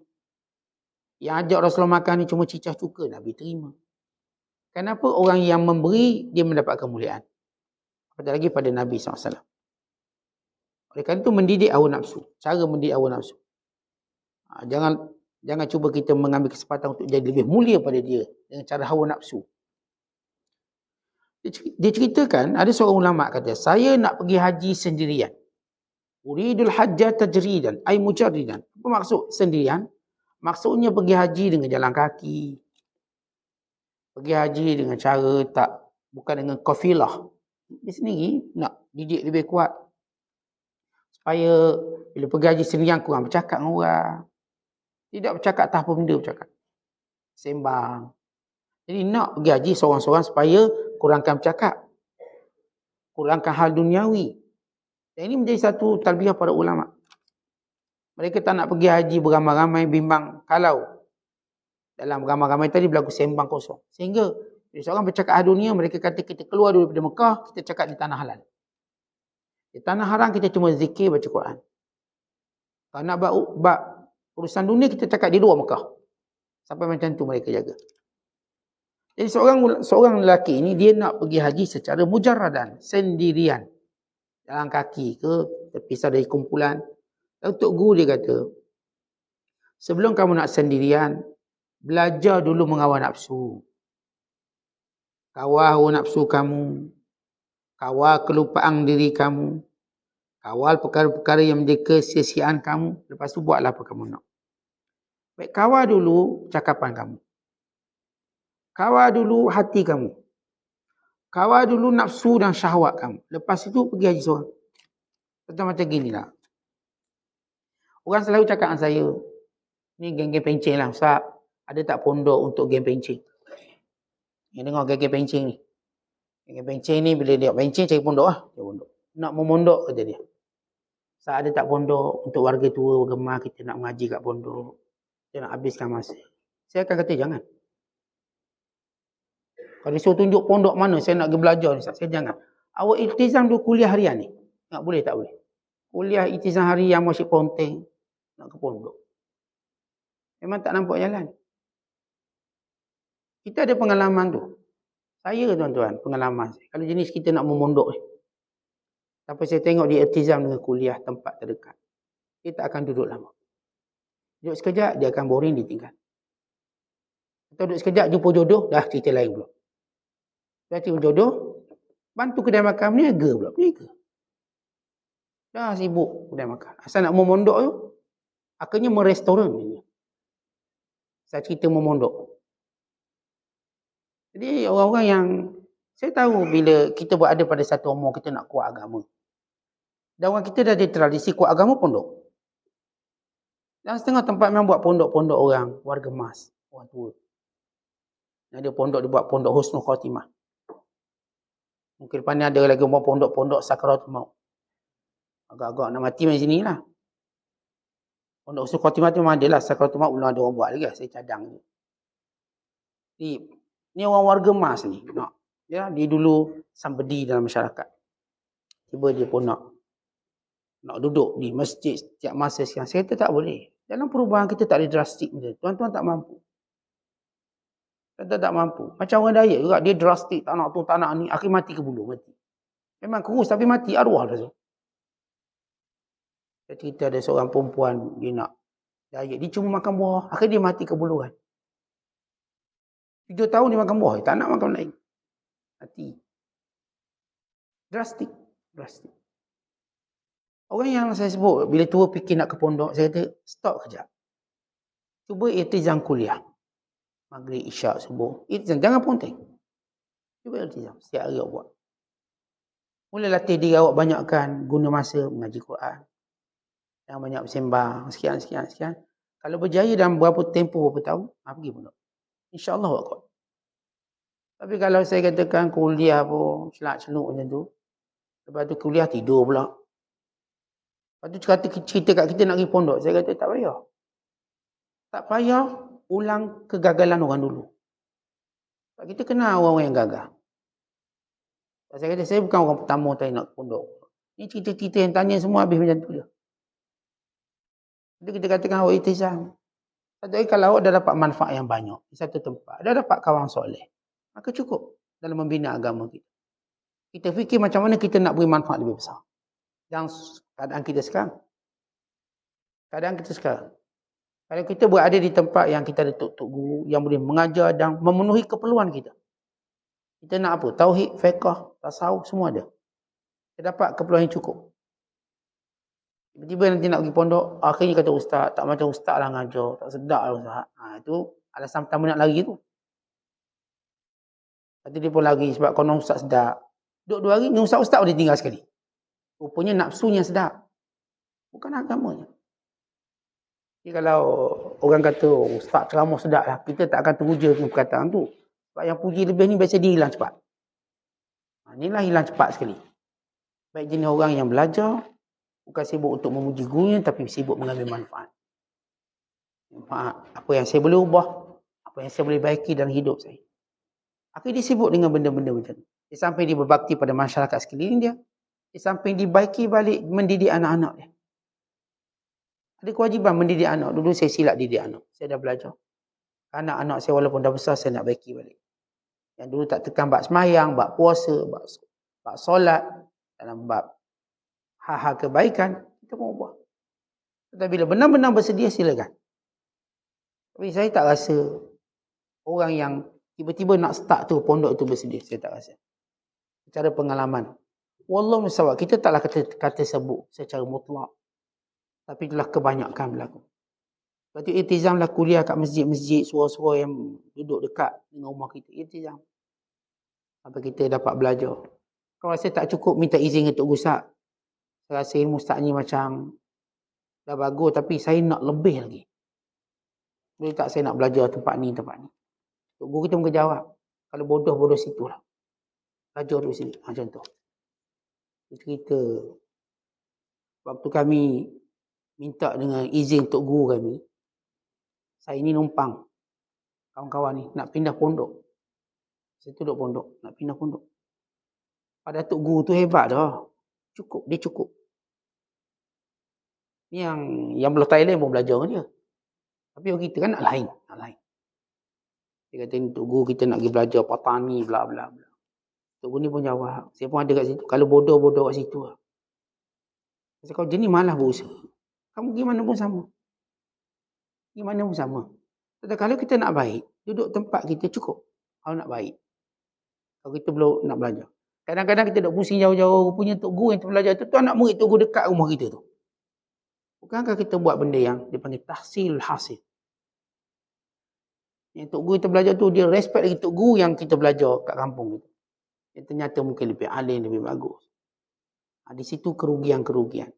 Yang ajak Rasulullah makan ni cuma cicah cuka, Nabi terima. Kenapa? Orang yang memberi, dia mendapat kemuliaan. apatah lagi pada Nabi SAW. Oleh kerana itu mendidik hawa nafsu. Cara mendidik hawa nafsu. Jangan cuba kita mengambil kesempatan untuk jadi lebih mulia pada dia dengan cara hawa nafsu. Dia ceritakan, ada seorang ulama kata, saya nak pergi haji sendirian. Uridul hajjah tajridan, ay mujarridan. Apa maksud sendirian? Maksudnya pergi haji dengan jalan kaki. Pergi haji dengan cara bukan dengan kafilah. Dia sendiri nak didik lebih kuat. Supaya bila pergi haji sendirian kurang bercakap dengan orang. Tidak bercakap tak apa benda bercakap. Sembang. Jadi nak pergi haji seorang-seorang supaya kurangkan bercakap. Kurangkan hal duniawi. Dan ini menjadi satu tarbiyah para ulama. Mereka tak nak pergi haji beramai-ramai bimbang kalau dalam ramai-ramai tadi berlaku sembang kosong. Sehingga bila seorang bercakap hal dunia, mereka kata kita keluar daripada Mekah, kita cakap di tanah halal. Di tanah haram kita cuma zikir baca Quran. Kalau nak buat urusan dunia kita cakap di luar Mekah. Sampai macam tu mereka jaga. Jadi seorang lelaki ini dia nak pergi haji secara mujarradan, sendirian. Jalan kaki ke, terpisah dari kumpulan. Untuk guru dia kata, sebelum kamu nak sendirian, belajar dulu mengawal nafsu. Kawal hawa nafsu kamu. Kawal kelupaan diri kamu. Kawal perkara-perkara yang menjadi kesia-siaan kamu. Lepas tu buatlah apa kamu nak. Baik, kawal dulu cakapan kamu. Kawal dulu hati kamu. Kawal dulu nafsu dan syahwat kamu. Lepas itu pergi haji seorang. Contoh macam ginilah. Orang selalu cakap dengan saya, ni geng-geng pencing lah Ustaz. Ada tak pondok untuk geng pencing? Yang dengar geng-geng pencing ni. Geng-geng pencing ni bila dia pencing cari pondok lah. Cari pondok. Nak memondok kata dia. Ustaz ada tak pondok untuk warga tua, warga emas kita nak mengaji kat pondok. Kita nak habiskan masa. Saya akan kata jangan. Kalau disuruh tunjuk pondok mana saya nak pergi belajar ni Ustaz, saya jangan. Awak iltizam dulu kuliah harian ni. Tak boleh, tak boleh. Kuliah iltizam harian masih ponteng. Nak ke pondok. Memang tak nampak jalan. Kita ada pengalaman tu. Saya tuan-tuan, pengalaman saya. Kalau jenis kita nak memondok ni. Tapi saya tengok dia iltizam dengan kuliah tempat terdekat. Dia tak akan duduk lama. Duduk sekejap, dia akan boring, ditinggal. Atau duduk sekejap, jumpa jodoh, dah cerita lain pula. Berarti jodoh, bantu kedai makan berniaga pula. Berniaga. Dah sibuk kedai makan. Asal nak memondok tu, akhirnya merestoran. Saya cerita memondok. Jadi orang-orang yang, saya tahu bila kita berada pada satu umur, kita nak kuat agama. Dan orang kita dah ada tradisi kuat agama pondok. Dan setengah tempat memang buat pondok-pondok orang, warga emas, orang tua. Ada pondok dibuat pondok husnul khatimah. Mungkin depan ni ada lagi buat pondok-pondok sakaratul maut. Agak-agak nak mati macam sini lah. Pondok husnul khatimah tu memang ada lah. Sakaratul maut belum ada orang buat lagi. Saya cadang je. Ni orang warga emas ni. Dia dulu somebody dalam masyarakat. Tiba dia pun nak duduk di masjid setiap masa sekarang. Saya kata tak boleh. Dalam perubahan kita tak ada drastik macam tu. Tuan-tuan tak mampu. Tuan-tuan tak mampu. Macam orang Dayak juga. Dia drastik. Tak nak tu, tak nak ni. Akhir mati ke bulu. Mati. Memang kurus tapi mati. Arwah dah tu. Kita ada seorang perempuan. Dia nak Dayak. Dia cuma makan buah. Akhir dia mati ke bulu kan. 7 tahun dia makan buah. Tak nak makan lain. Mati. Drastik. Drastik. Orang yang saya sebut, bila tua fikir nak ke pondok, saya kata, stop kejap. Cuba iltizam kuliah. Maghrib, isyak, subuh. Iltizam, jangan ponteng. Cuba iltizam, setiap hari awak buat. Mula latih diri awak banyakkan, guna masa mengaji Quran. Jangan banyak bersembang, sekian. Kalau berjaya dalam berapa tempoh, berapa tahun, pergi pondok. InsyaAllah awak kuat. Tapi kalau saya katakan kuliah pun, celak-celuk macam tu, lepas tu kuliah tidur pula. Lepas tu kata cerita kat kita nak pergi pondok. Saya kata tak payah. Tak payah ulang kegagalan orang dulu. Sebab kita kenal orang-orang yang gagal. Saya kata saya bukan orang pertama tadi nak ke pondok. Ini cerita-cerita yang tanya semua habis macam tu je. Jadi kita katakan awak iltizam. Satu hari kalau awak dah dapat manfaat yang banyak di satu tempat. Dah dapat kawan soleh. Maka cukup dalam membina agama kita. Kita fikir macam mana kita nak beri manfaat lebih besar. Dan keadaan kita sekarang. Kalau kita berada di tempat yang kita ada tok guru yang boleh mengajar dan memenuhi keperluan kita. Kita nak apa? Tauhid, fiqh, tasawuf, semua ada. Kita dapat keperluan yang cukup. Tiba-tiba nanti nak pergi pondok, akhirnya kata ustaz, tak macam ustaz lah ngajar, tak sedap lah ustaz. Itu alasan pertama nak lari tu. Lepas tu dia pun lari sebab konon ustaz sedap. Duduk 2 hari, ni ustaz boleh tinggal sekali. Rupanya nafsunya sedap. Bukan agamanya. Jadi kalau orang kata ustaz ceramah sedap lah, kita tak akan teruja dengan perkataan tu. Sebab yang puji lebih ni biasa dia hilang cepat. Inilah hilang cepat sekali. Baik jenis orang yang belajar, bukan sibuk untuk memuji gurunya, tapi sibuk mengambil manfaat. Apa yang saya boleh ubah, apa yang saya boleh baiki dalam hidup saya. Akhirnya dia sibuk dengan benda-benda macam tu. Dia sampai dia berbakti pada masyarakat sekeliling dia. Dia sampai dia baiki balik mendidik anak-anak dia. Ada kewajipan mendidik anak. Dulu saya silap didik anak. Saya dah belajar. Anak-anak saya walaupun dah besar, saya nak baiki balik. Yang dulu tak tekan bab semayang, bab puasa, bab solat, dalam bab hal-hal kebaikan, kita mau ubah. Tetapi bila benar-benar bersedia, silakan. Tapi saya tak rasa orang yang tiba-tiba nak start tu, pondok tu bersedia. Saya tak rasa. Secara pengalaman. Wallahu musawwab, kita taklah kata sebut secara mutlak. Tapi itulah kebanyakan berlaku. Lepas tu iltizamlah kuliah kat masjid-masjid, surau-surau yang duduk dekat dengan rumah kita. Iltizam. Sampai kita dapat belajar. Kalau saya tak cukup, minta izin ke Tok Gusak. Saya rasa ilmu start ni macam dah bagus, tapi saya nak lebih lagi. Boleh tak saya nak belajar tempat ni. Tok Guru kita mungkin jawab. Kalau bodoh situ lah. Belajar dulu sini. Macam tu. Cerita. Waktu kami minta dengan izin Tok Guru kami. Saya ni numpang. Kawan-kawan ni nak pindah pondok. Saya duduk pondok. Nak pindah pondok. Pada Tok Guru tu hebat dah. Cukup. Dia cukup. Ni yang belah Thailand pun belajar dengan dia. Tapi orang kita kan nak lain. Dia kata ni Tok Guru kita nak pergi belajar petani bla bla bla. Tok Guru ni pun jawab. Saya pun ada kat situ. Kalau bodoh kat situ lah. Saya kau jenis malah berusaha. Kamu gimana pun sama. Tetapi kalau kita nak baik, duduk tempat kita cukup. Kalau nak baik. Kalau kita belum nak belajar. Kadang-kadang kita duduk pusing jauh-jauh. Punya Tok Guru yang belajar tu anak murid Tok Guru dekat rumah kita tu. Bukankah kita buat benda yang dipanggil tahsil hasil. Yang Tok Guru kita belajar tu, dia respect lagi Tok Guru yang kita belajar kat kampung kita. Yang ternyata mungkin lebih alim, lebih bagus. Di situ kerugian-kerugian.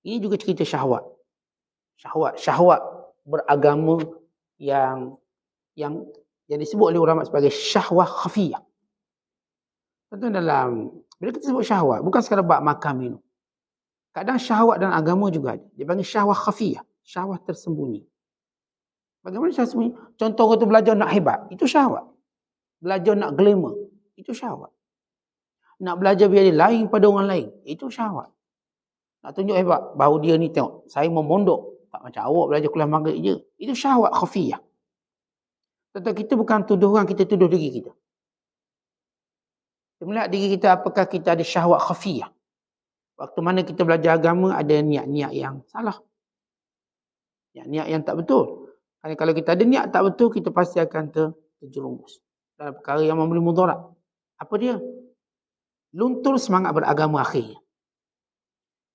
Ini juga cerita syahwat. Syahwat beragama yang disebut oleh ulama sebagai syahwat khafiyah. Tentu bila kita sebut syahwat, bukan sekadar bab makan minum. Kadang syahwat dan agama juga ada. Dia panggil syahwat khafiyah. Syahwat tersembunyi. Bagaimana syahwat tersembunyi? Contoh orang tu belajar nak hebat. Itu syahwat. Belajar nak glamour. Itu syahwat. Nak belajar biar dia lain pada orang lain. Itu syahwat. Nak tunjuk hebat. Baru dia ni tengok. Saya memondok. Tak macam awak belajar kuliah maghrib je. Itu syahwat khafiyah. Tentu kita bukan tuduh orang, kita tuduh diri kita. Kita melihat diri kita apakah kita ada syahwat khafiyah. Waktu mana kita belajar agama ada niat-niat yang salah. Niat-niat yang tak betul. Kalau kita ada niat tak betul, kita pasti akan terjerumus dalam perkara yang memberi mudarat. Apa dia? Luntur semangat beragama akhirnya.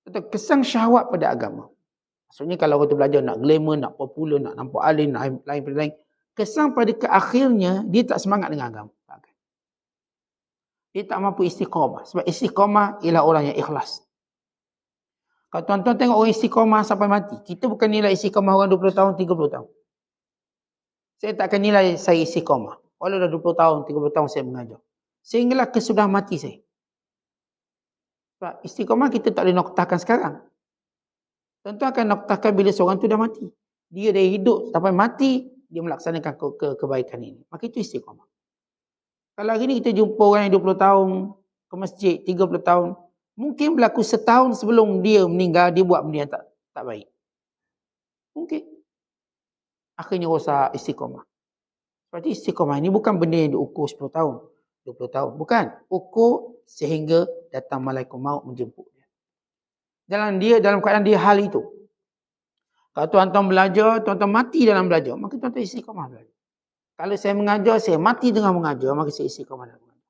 Kesan syahwat pada agama. Maksudnya kalau kita belajar nak glamour, nak popular, nak nampak alim, nak lain. Kesan pada keakhirnya, dia tak semangat dengan agama. Dia tak mampu istiqamah. Sebab istiqamah ialah orang yang ikhlas. Kalau tuan-tuan tengok orang istiqamah sampai mati, kita bukan nilai istiqamah orang 20 tahun, 30 tahun. Saya tak akan nilai saya istiqamah. Walau dah 20 tahun, 30 tahun saya mengajar. Sehinggalah kesudah mati saya. Sebab istiqamah kita tak boleh noktahkan sekarang. Tentu akan noktahkan bila seorang tu dah mati. Dia dah hidup sampai mati, dia melaksanakan kebaikan ini. Maka itu istiqamah. Kalau hari ni kita jumpa orang yang 20 tahun ke masjid, 30 tahun, mungkin berlaku setahun sebelum dia meninggal, dia buat benda yang tak baik. Mungkin. Akhirnya rosak istiqamah. Seperti istiqamah ini bukan benda yang diukur 10 tahun. 20 tahun. Bukan. Ukur sehingga datang malaikat maut menjemput dia. Dalam keadaan dia hal itu. Kalau tuan-tuan belajar, tuan-tuan mati dalam belajar, maka tuan-tuan istiqamah belajar. Kalau saya mengajar, saya mati tengah mengajar, maka saya istiqamah dalam mengajar.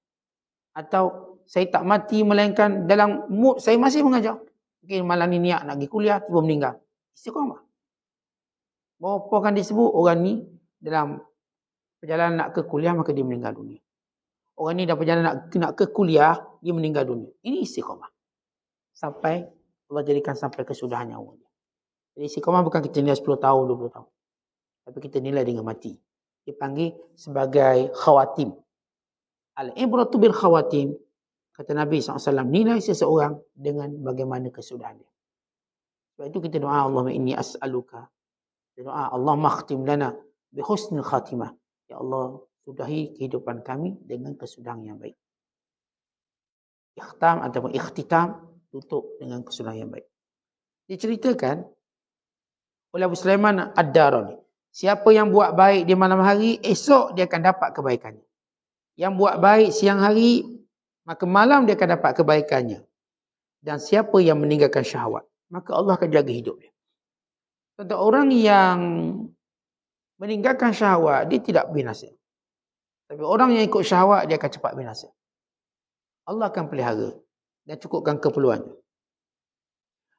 Atau saya tak mati melainkan dalam mood saya masih mengajar. Mungkin malam ni niat nak pergi kuliah, tiba meninggal. Istiqamah. Berapa kan disebut orang ni dalam perjalanan nak ke kuliah, maka dia meninggal dunia. Orang ni dalam perjalanan nak ke kuliah, dia meninggal dunia. Ini istiqamah. Sampai Allah jadikan sampai kesudahan nyawa dia. Jadi istiqamah bukan kita nilai 10 tahun, 20 tahun. Tapi kita nilai dengan mati. Dipanggil sebagai khawatim. Al-ibratu bil khawatim. Kata Nabi SAW, nilai seseorang dengan bagaimana kesudahan dia. Sebab itu kita doa, Allahumma inni as'aluka. Kita doa, Allahumma khtim lana bi husnil khatimah. Ya Allah, sudahi kehidupan kami dengan kesudahan yang baik. Ikhtam ataupun ikhtitam, tutup dengan kesudahan yang baik. Diceritakan oleh Abu Sulaiman Ad-Darani. Siapa yang buat baik di malam hari, esok dia akan dapat kebaikannya. Yang buat baik siang hari, maka malam dia akan dapat kebaikannya. Dan siapa yang meninggalkan syahwat, maka Allah akan jaga hidup dia. Contoh orang yang meninggalkan syahwat, dia tidak binasa. Tapi orang yang ikut syahwat, dia akan cepat binasa. Allah akan pelihara dan cukupkan keperluannya.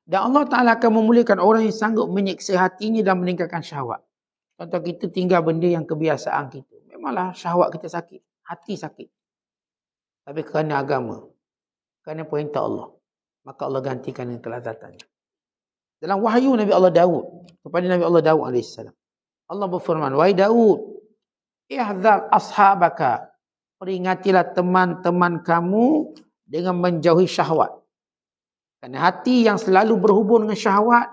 Dan Allah Ta'ala akan memuliakan orang yang sanggup menyiksa hatinya dan meninggalkan syahwat. Contoh kita tinggal benda yang kebiasaan kita. Memanglah syahwat kita sakit. Hati sakit. Tapi kerana agama, kerana perintah Allah, maka Allah gantikan dengan kelazatannya. Dalam wahyu Nabi Allah Daud, kepada Nabi Allah Daud AS, Allah berfirman, wahai Daud, ihzar ashabaka, peringatilah teman-teman kamu dengan menjauhi syahwat. Kerana hati yang selalu berhubung dengan syahwat,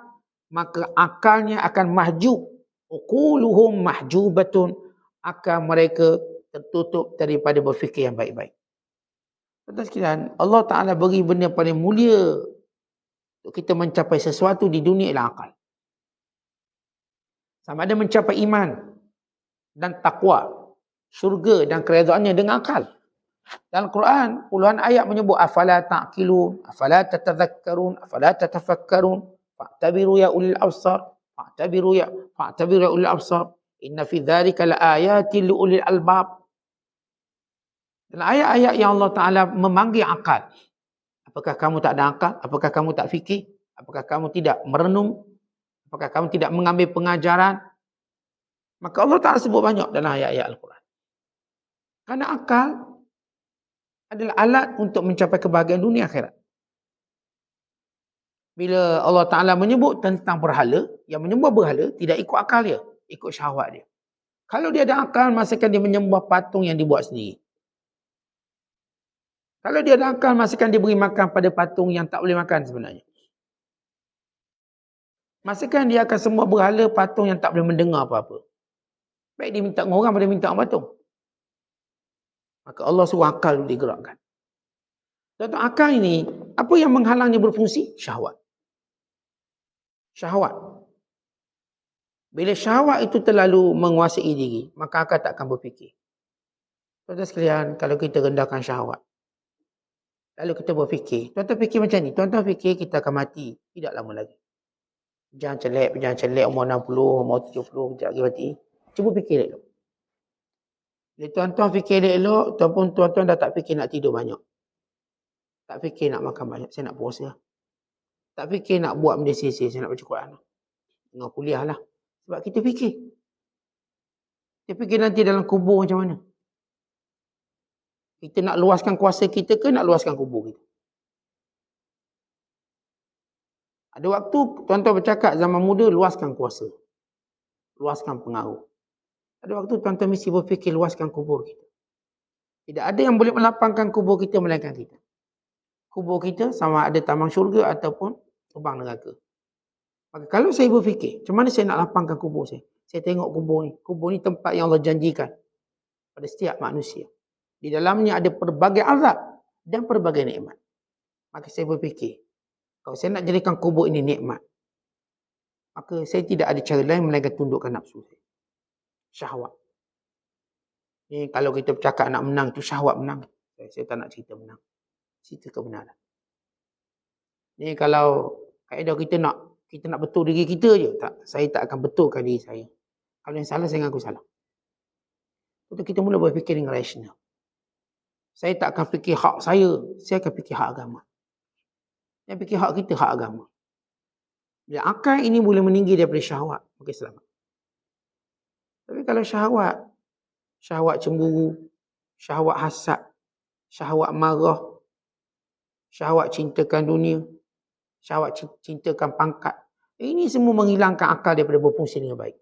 maka akalnya akan mahjub. Uquluhum mahjubatun, akal mereka tertutup daripada berfikir yang baik-baik. Tuan-tuan sekalian, Allah Ta'ala beri benda paling mulia untuk kita mencapai sesuatu di dunia ialah akal. Sama ada mencapai iman dan takwa, syurga dan keredaannya dengan akal. Dalam Quran, puluhan ayat menyebut afala ta'qilun, afala tatadhakkarun, afala tatafakkarun, fa'tabiru ya ulil absar, fa'tabiru ya ulil absar, inna fi dzalika laayatin li ulil albab. Dan ayat-ayat yang Allah Ta'ala memanggil akal. Apakah kamu tak ada akal? Apakah kamu tak fikir? Apakah kamu tidak merenung? Apakah kamu tidak mengambil pengajaran? Maka Allah Ta'ala sebut banyak dalam ayat-ayat Al-Quran. Kerana akal adalah alat untuk mencapai kebahagiaan dunia akhirat. Bila Allah Ta'ala menyebut tentang berhala, yang menyembah berhala tidak ikut akal dia, ikut syahwat dia. Kalau dia ada akal, masakan dia menyembah patung yang dibuat sendiri. Kalau dia ada akal, masakan dia beri makan pada patung yang tak boleh makan sebenarnya. Masakan dia akan semua berhala patung yang tak boleh mendengar apa-apa. Baik dia minta dengan orang pada minta dengan patung. Maka Allah suruh akal digerakkan. Tuan-tuan, akal ini, apa yang menghalangnya berfungsi? Syahwat. Syahwat. Bila syahwat itu terlalu menguasai diri, maka akal tak akan berfikir. Tuan-tuan sekalian, kalau kita rendahkan syahwat, lalu kita berfikir, tuan-tuan fikir macam ni, tuan-tuan fikir kita akan mati, tidak lama lagi. Jangan celek, umur 60, umur 70, kejap lagi mati. Cuba fikir elok. Bila tuan-tuan fikir elok, tuan-tuan dah tak fikir nak tidur banyak. Tak fikir nak makan banyak, saya nak puasa. Tak fikir nak buat benda sia-sia, saya nak baca Quran. Tengah kuliah lah. Sebab kita fikir. Kita fikir nanti dalam kubur macam mana. Kita nak luaskan kuasa kita ke nak luaskan kubur kita? Ada waktu tuan-tuan bercakap zaman muda, luaskan kuasa. Luaskan pengaruh. Ada waktu tuan-tuan mesti berfikir luaskan kubur kita. Tidak ada yang boleh melapangkan kubur kita melainkan kita. Kubur kita sama ada taman syurga ataupun lubang neraka. Maka kalau saya berfikir, macam mana saya nak lapangkan kubur saya? Saya tengok kubur ni. Kubur ni tempat yang Allah janjikan pada setiap manusia. Di dalamnya ada pelbagai azab dan pelbagai nikmat. Maka saya berfikir, kalau saya nak jadikan kubur ini nikmat, maka saya tidak ada cara lain melainkan tundukkan nafsu saya. Syahwat. Ni kalau kita bercakap nak menang tu syahwat menang. Saya tak nak cerita menang. Cerita kebenaran. Ni kalau kaedah kita nak betul diri kita je. Tak, saya tak akan betulkan diri saya. Kalau yang salah, saya ngaku salah. Betul kita mula berfikir dengan rasional. Saya tak akan fikir hak saya akan fikir hak agama. Saya fikir hak kita, hak agama. Bila akal ini boleh meninggi daripada syahwat, maka selamat. Tapi kalau syahwat cemburu, syahwat hasad, syahwat marah, syahwat cintakan dunia, syahwat cintakan pangkat, ini semua menghilangkan akal daripada berfungsi dengan baik.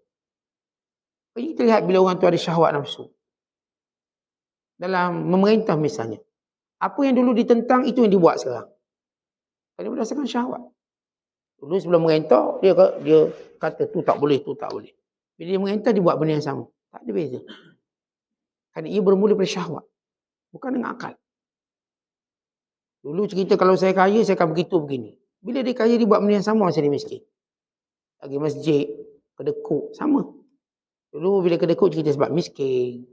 Jadi kita lihat bila orang tu ada syahwat nafsu. Dalam memerintah misalnya, apa yang dulu ditentang, itu yang dibuat sekarang. Kerana berdasarkan syahwat. Dulu sebelum merintah, dia kata tu tak boleh, tu tak boleh. Bila dia merintah, dia buat benda yang sama. Tak ada beza. Kerana ia bermula dari syahwat. Bukan dengan akal. Dulu cerita kalau saya kaya, saya akan begitu begini. Bila dia kaya, dia buat benda yang sama masa dia miskin. Pergi masjid, kedekut, sama. Dulu bila kedekut cerita sebab miskin.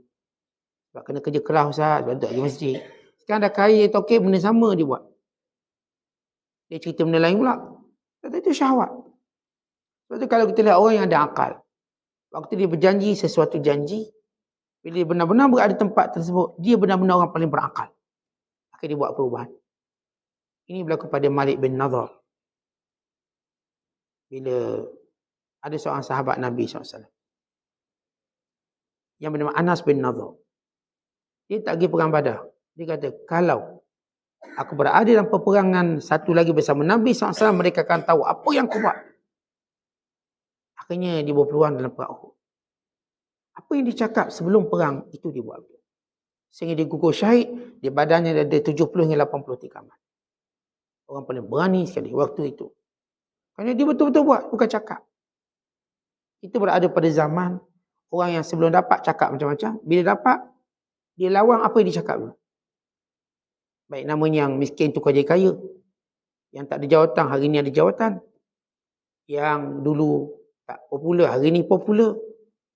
Sebab kena kerja keras Ustaz, sebab tak pergi masjid. Sekarang dah kaya, okey, benda sama dia buat. Dia cerita benda lain pula. Tapi itu syahwat. Sebab tu kalau kita lihat orang yang ada akal, waktu dia berjanji sesuatu janji, bila dia benar-benar berada di tempat tersebut, dia benar-benar orang paling berakal. Maka dia buat perubahan. Ini berlaku pada Malik bin Nadhr. Bila ada seorang sahabat Nabi SAW yang bernama Anas bin Nadhr. Dia tak pergi perang Badar. Dia kata, kalau aku berada dalam peperangan satu lagi bersama Nabi SAW, mereka akan tahu apa yang aku buat. Akhirnya dia berpeluang dalam perang Uhud. Apa yang dicakap sebelum perang, itu dia buat. Sehingga dia gugur syahid, di badannya ada 70 hingga 80 tikaman. Orang paling berani sekali waktu itu. Kerana dia betul-betul buat, bukan cakap. Kita berada pada zaman orang yang sebelum dapat cakap macam-macam. Bila dapat, dia lawang apa yang dicakap dulu. Baik namanya yang miskin tukar jadi kaya. Yang tak ada jawatan, hari ni ada jawatan. Yang dulu tak popular, hari ni popular.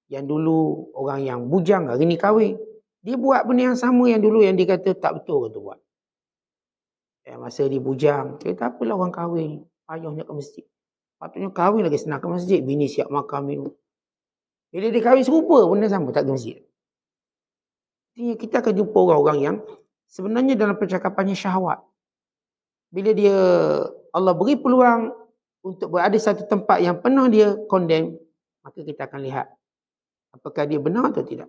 Yang dulu orang yang bujang, hari ni kahwin. Dia buat benda yang sama yang dulu yang dia kata tak betul kata buat. Masa dia bujang, dia kata apalah orang kahwin, payahnya ke masjid. Patutnya kahwin lagi senang ke masjid, bini siap makan minum. Bila dia kahwin serupa, benda sama, tak ke masjid. Jadi kita akan jumpa orang-orang yang sebenarnya dalam percakapannya syahwat. Bila dia, Allah beri peluang untuk berada satu tempat yang pernah dia condemn, maka kita akan lihat apakah dia benar atau tidak.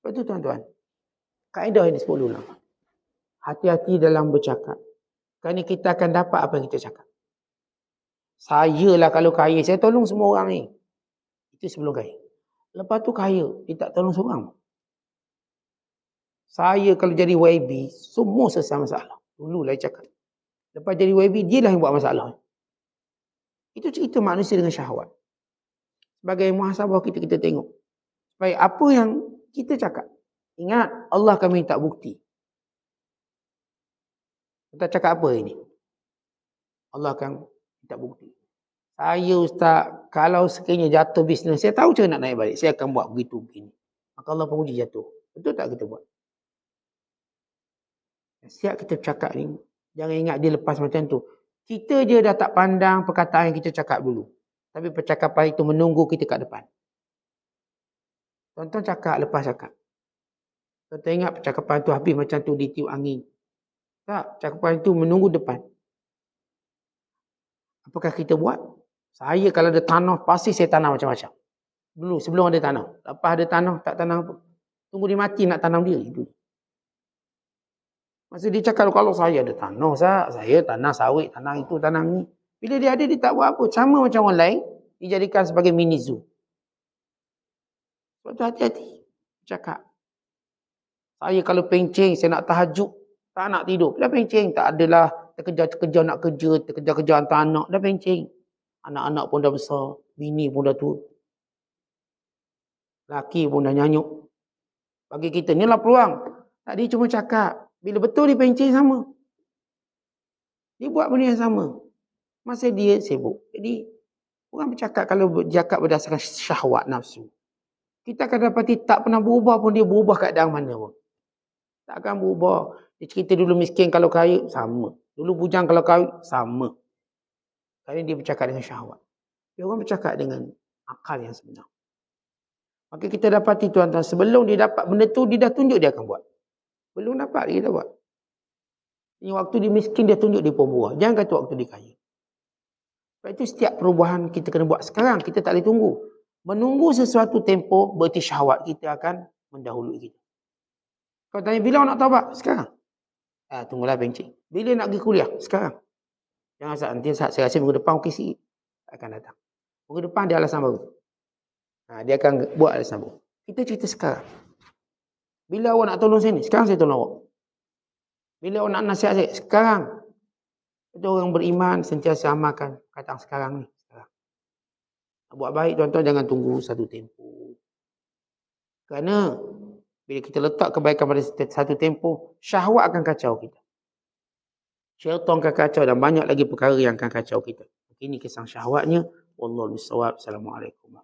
Sebab itu tuan-tuan, kaedah ini disebut ulama. Hati-hati dalam bercakap. Kerana kita akan dapat apa yang kita cakap. Saya lah kalau kaya, saya tolong semua orang ni. Itu sebelum kaya. Lepas tu kaya, dia tak tolong seorang. Saya kalau jadi YB, semua selesai masalah. Dulu lah cakap. Lepas jadi YB, dia lah yang buat masalah. Itu cerita manusia dengan syahwat. Sebagai muhasabah kita tengok. Supaya apa yang kita cakap. Ingat, Allah akan minta bukti. Kita cakap apa ini? Allah akan minta bukti. Saya Ustaz, kalau sekiranya jatuh bisnes, saya tahu cara nak naik balik. Saya akan buat begitu begini. Maka Allah pun uji jatuh. Betul tak kita buat? Siap kita cakap ni. Jangan ingat dia lepas macam tu. Kita je dah tak pandang perkataan yang kita cakap dulu. Tapi percakapan itu menunggu kita kat depan. Tonton cakap lepas cakap. Tonton ingat percakapan tu habis macam tu ditiup angin. Tak, cakapan itu menunggu depan. Apakah kita buat? Saya kalau ada tanah, pasti saya tanam macam-macam. Dulu, sebelum ada tanah. Lepas ada tanah, tak tanam apa. Tunggu dia mati nak tanam dia. Itu. Masa dia cakap, kalau saya ada tanah, saya tanam sawit, tanam itu, tanam ni. Bila dia ada, dia tak buat apa. Sama macam orang lain, dijadikan sebagai mini zoo. Sebab tu hati-hati. Cakap. Saya kalau pencing, saya nak tahajud, tak nak tidur. Dah pencing, tak adalah terkejar-terkejar nak kerja, terkejar-kejar hantar anak, dah pencing. Anak-anak pun dah besar, bini pun dah tua. Laki pun dah nyanyuk. Bagi kita, ni lah peluang. Tak dia cuma cakap. Bila betul dia pencing sama. Dia buat benda yang sama. Masa dia sibuk. Jadi, orang bercakap kalau bercakap berdasarkan syahwat nafsu. Kita akan dapati tak pernah berubah pun, dia berubah keadaan mana pun. Tak akan berubah. Dia cerita dulu miskin kalau kaya, sama. Dulu bujang kalau kaya, sama. Kerana dia bercakap dengan syahwat. Dia orang bercakap dengan akal yang sebenar. Maka kita dapati tuan-tuan, sebelum dia dapat benda tu, dia dah tunjuk dia akan buat. Belum dapat, dia tak buat. Ini waktu dia miskin, dia tunjuk dia pun buat. Jangan kata waktu dia kaya. Sebab itu setiap perubahan kita kena buat sekarang. Kita tak boleh tunggu. Menunggu sesuatu tempoh, berarti syahwat kita akan mendahului kita. Kau tanya, bila awak nak taubat? Sekarang. Tunggulah bencik. Bila nak pergi kuliah? Sekarang. Jangan saat nanti saya rasa minggu depan OKC akan datang. Minggu depan dia alasan baru. Dia akan buat alasan baru. Kita cerita sekarang. Bila awak nak tolong saya ni? Sekarang saya tolong awak. Bila awak nak nasihat saya? Sekarang. Itu orang beriman sentiasa amalkan kata sekarang ni. Sekarang. Nak buat baik tuan-tuan, jangan tunggu satu tempoh. Kerana bila kita letak kebaikan pada satu tempoh, syahwat akan kacau kita. Syaitan akan kacau dan banyak lagi perkara yang akan kacau kita. Ini kisah syahwatnya. Wallahu a'lam. Assalamualaikum.